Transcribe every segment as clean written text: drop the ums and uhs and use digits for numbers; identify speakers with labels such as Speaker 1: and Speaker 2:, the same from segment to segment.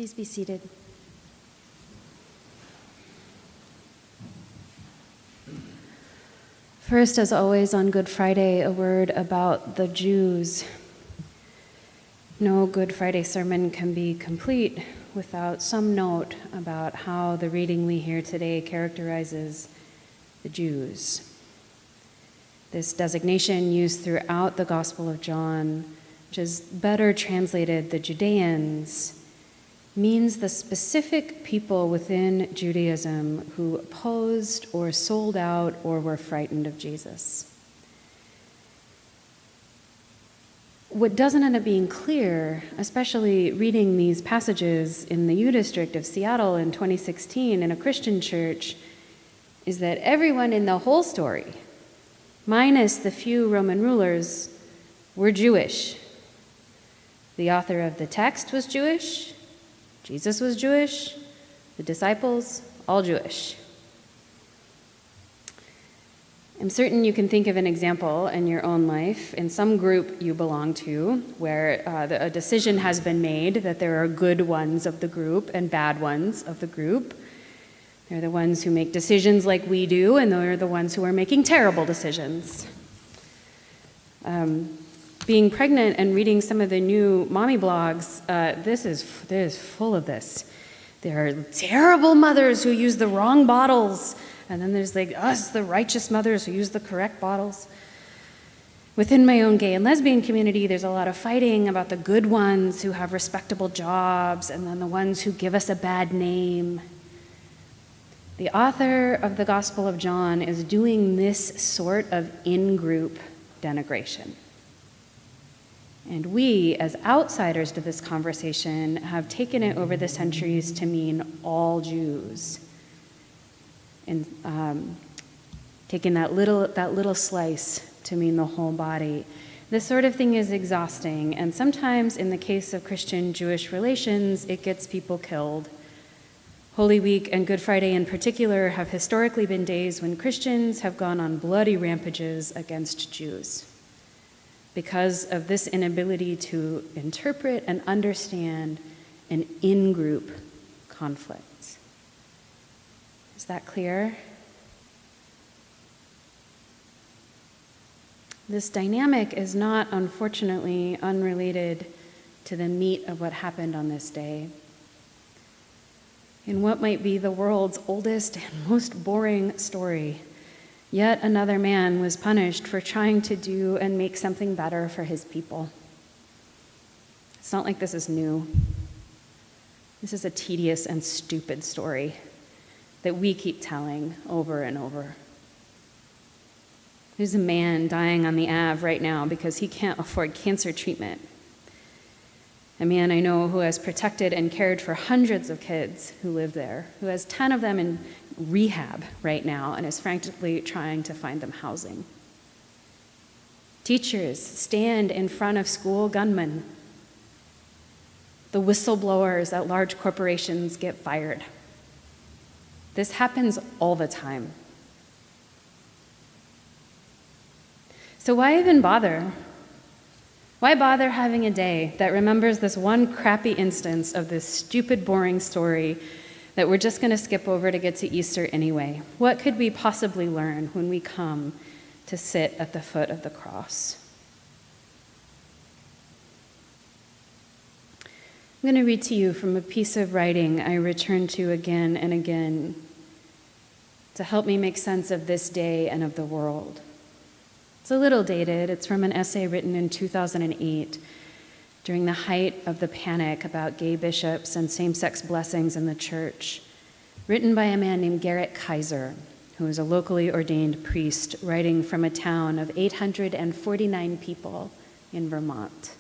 Speaker 1: Please be seated. First, as always on Good Friday, a word about the Jews. No Good Friday sermon can be complete without some note about how the reading we hear today characterizes the Jews. This designation used throughout the Gospel of John, which is better translated the Judeans, means the specific people within Judaism who opposed or sold out or were frightened of Jesus. What doesn't end up being clear, especially reading these passages in the U District of Seattle in 2016 in a Christian church, is that everyone in the whole story, minus the few Roman rulers, were Jewish. The author of the text was Jewish. Jesus was Jewish. The disciples, all Jewish. I'm certain you can think of an example in your own life, in some group you belong to, where a decision has been made that there are good ones of the group and bad ones of the group. They're the ones who make decisions like we do, and they're the ones who are making terrible decisions. Being pregnant and reading some of the new mommy blogs, this is full of this. There are terrible mothers who use the wrong bottles, and then there's like us, the righteous mothers who use the correct bottles. Within my own gay and lesbian community, there's a lot of fighting about the good ones who have respectable jobs, and then the ones who give us a bad name. The author of the Gospel of John is doing this sort of in-group denigration. And we, as outsiders to this conversation, have taken it over the centuries to mean all Jews, and taken that little slice to mean the whole body. This sort of thing is exhausting, and sometimes, in the case of Christian-Jewish relations, it gets people killed. Holy Week and Good Friday in particular have historically been days when Christians have gone on bloody rampages against Jews because of this inability to interpret and understand an in-group conflict. Is that clear? This dynamic is not, unfortunately, unrelated to the meat of what happened on this day. In what might be the world's oldest and most boring story, yet another man was punished for trying to do and make something better for his people. It's not like this is new. This is a tedious and stupid story that we keep telling over and over. There's a man dying on the Ave right now because he can't afford cancer treatment. A man I know who has protected and cared for hundreds of kids who live there, who has 10 of them in rehab right now and is frantically trying to find them housing. Teachers stand in front of school gunmen. The whistleblowers at large corporations get fired. This happens all the time. So why even bother? Why bother having a day that remembers this one crappy instance of this stupid, boring story that we're just going to skip over to get to Easter anyway? What could we possibly learn when we come to sit at the foot of the cross? I'm going to read to you from a piece of writing I return to again and again to help me make sense of this day and of the world. It's a little dated. It's from an essay written in 2008 during the height of the panic about gay bishops and same-sex blessings in the church, written by a man named Garrett Kaiser, who is a locally ordained priest writing from a town of 849 people in Vermont.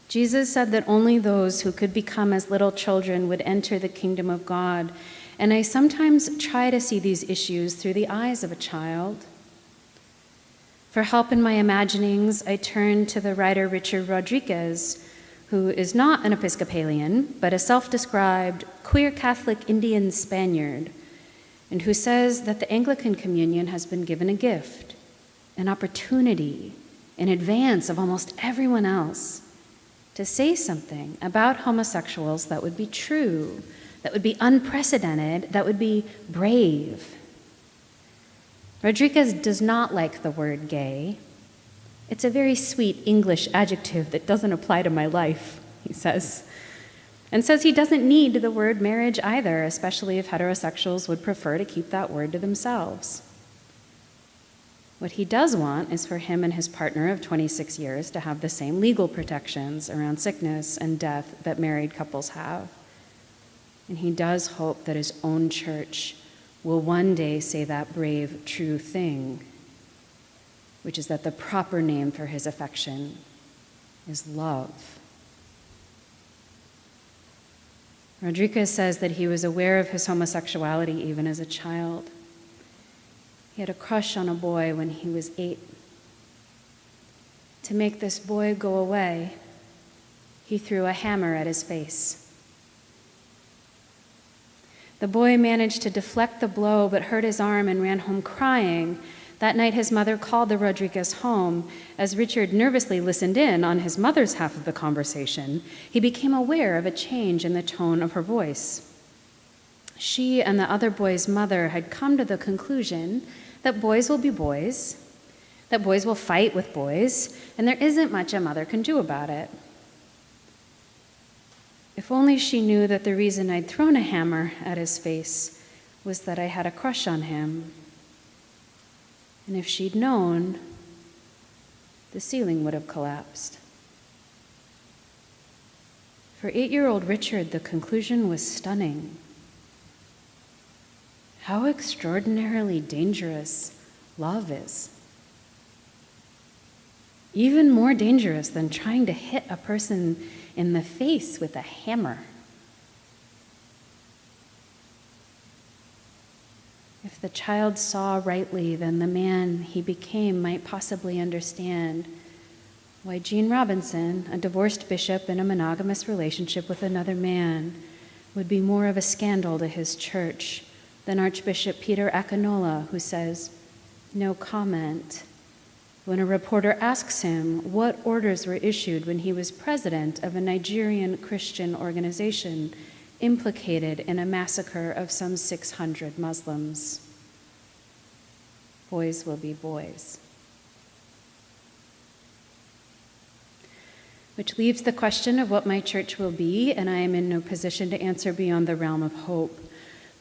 Speaker 1: Jesus said that only those who could become as little children would enter the kingdom of God, and I sometimes try to see these issues through the eyes of a child. For help in my imaginings, I turn to the writer Richard Rodriguez, who is not an Episcopalian, but a self-described queer Catholic Indian Spaniard, and who says that the Anglican Communion has been given a gift, an opportunity, in advance of almost everyone else, to say something about homosexuals that would be true, that would be unprecedented, that would be brave. Rodriguez does not like the word gay. It's a very sweet English adjective that doesn't apply to my life, he says. And says he doesn't need the word marriage either, especially if heterosexuals would prefer to keep that word to themselves. What he does want is for him and his partner of 26 years to have the same legal protections around sickness and death that married couples have. And he does hope that his own church will one day say that brave, true thing, which is that the proper name for his affection is love. Rodriguez says that he was aware of his homosexuality even as a child. He had a crush on a boy when he was 8. To make this boy go away, he threw a hammer at his face. The boy managed to deflect the blow but hurt his arm and ran home crying. That night, his mother called the Rodriguez home. As Richard nervously listened in on his mother's half of the conversation, he became aware of a change in the tone of her voice. She and the other boy's mother had come to the conclusion that boys will be boys, that boys will fight with boys, and there isn't much a mother can do about it. If only she knew that the reason I'd thrown a hammer at his face was that I had a crush on him. And if she'd known, the ceiling would have collapsed. For 8-year-old Richard, the conclusion was stunning. How extraordinarily dangerous love is. Even more dangerous than trying to hit a person in the face with a hammer. If the child saw rightly, then the man he became might possibly understand why Gene Robinson, a divorced bishop in a monogamous relationship with another man, would be more of a scandal to his church than Archbishop Peter Akinola, who says, "No comment," when a reporter asks him what orders were issued when he was president of a Nigerian Christian organization implicated in a massacre of some 600 Muslims. Boys will be boys. Which leaves the question of what my church will be, and I am in no position to answer beyond the realm of hope.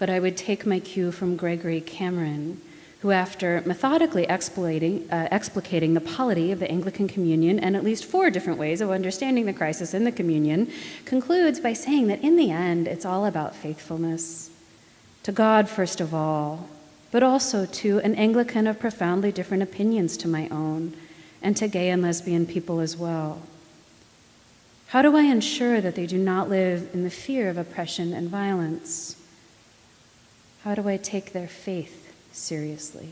Speaker 1: But I would take my cue from Gregory Cameron, who, after methodically explicating the polity of the Anglican Communion and at least 4 different ways of understanding the crisis in the Communion, concludes by saying that in the end, it's all about faithfulness. To God, first of all, but also to an Anglican of profoundly different opinions to my own, and to gay and lesbian people as well. How do I ensure that they do not live in the fear of oppression and violence? How do I take their faith seriously?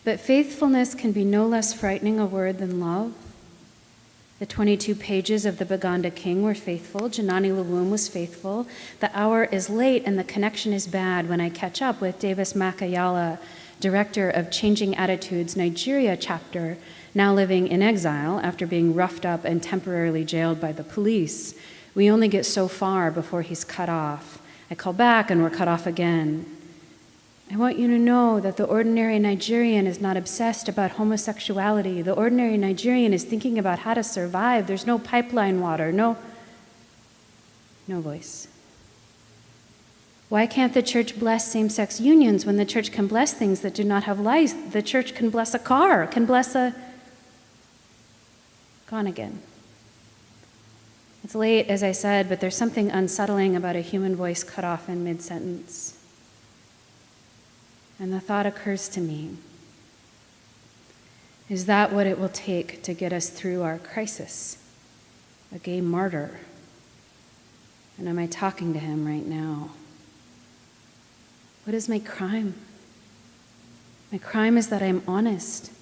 Speaker 1: But faithfulness can be no less frightening a word than love. The 22 pages of the Baganda King were faithful. Janani Lawum was faithful. The hour is late and the connection is bad when I catch up with Davis Makayala, director of Changing Attitudes Nigeria chapter, now living in exile after being roughed up and temporarily jailed by the police. We only get so far before he's cut off. I call back and we're cut off again. I want you to know that the ordinary Nigerian is not obsessed about homosexuality. The ordinary Nigerian is thinking about how to survive. There's no pipeline water, no voice. Why can't the church bless same-sex unions when the church can bless things that do not have life? The church can bless a car, can bless a... Gone again. It's late, as I said, but there's something unsettling about a human voice cut off in mid-sentence. And the thought occurs to me, is that what it will take to get us through our crisis? A gay martyr? And am I talking to him right now? What is my crime? My crime is that I'm honest.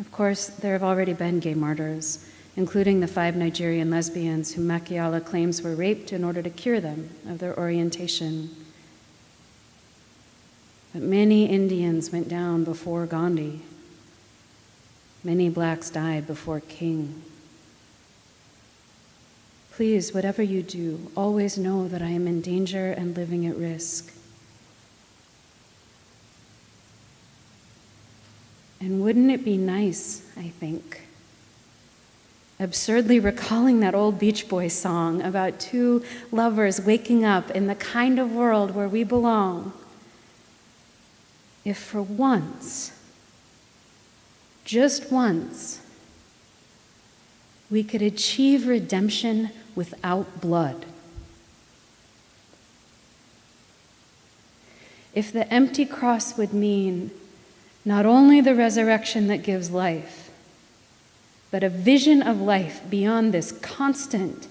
Speaker 1: Of course, there have already been gay martyrs, including the 5 Nigerian lesbians whom Makayala claims were raped in order to cure them of their orientation. But many Indians went down before Gandhi. Many blacks died before King. Please, whatever you do, always know that I am in danger and living at risk. And wouldn't it be nice, I think, absurdly recalling that old Beach Boys song about two lovers waking up in the kind of world where we belong, if for once, just once, we could achieve redemption without blood. If the empty cross would mean not only the resurrection that gives life, but a vision of life beyond this constant,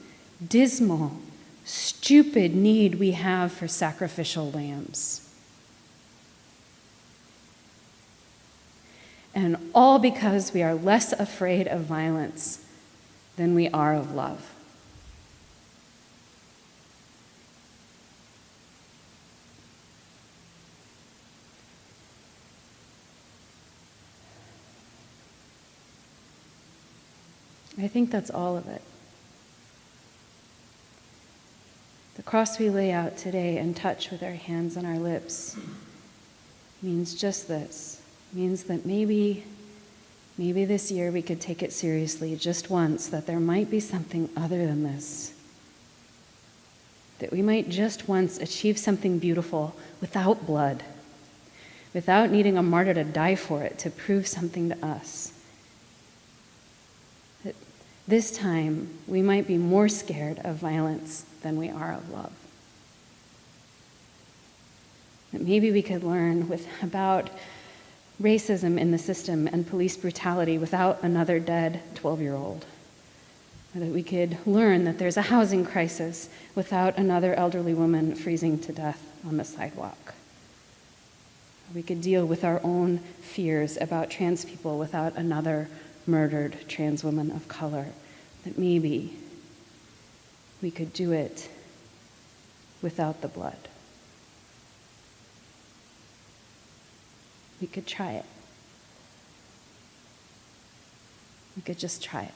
Speaker 1: dismal, stupid need we have for sacrificial lambs. And all because we are less afraid of violence than we are of love. I think that's all of it. The cross we lay out today and touch with our hands and our lips means just this. It means that maybe this year we could take it seriously just once, that there might be something other than this. That we might just once achieve something beautiful without blood, without needing a martyr to die for it, to prove something to us. That this time we might be more scared of violence than we are of love. That maybe we could learn about racism in the system and police brutality without another dead 12-year-old. Or that we could learn that there's a housing crisis without another elderly woman freezing to death on the sidewalk. We could deal with our own fears about trans people without another murdered trans woman of color. That maybe we could do it without the blood. We could try it. We could just try it.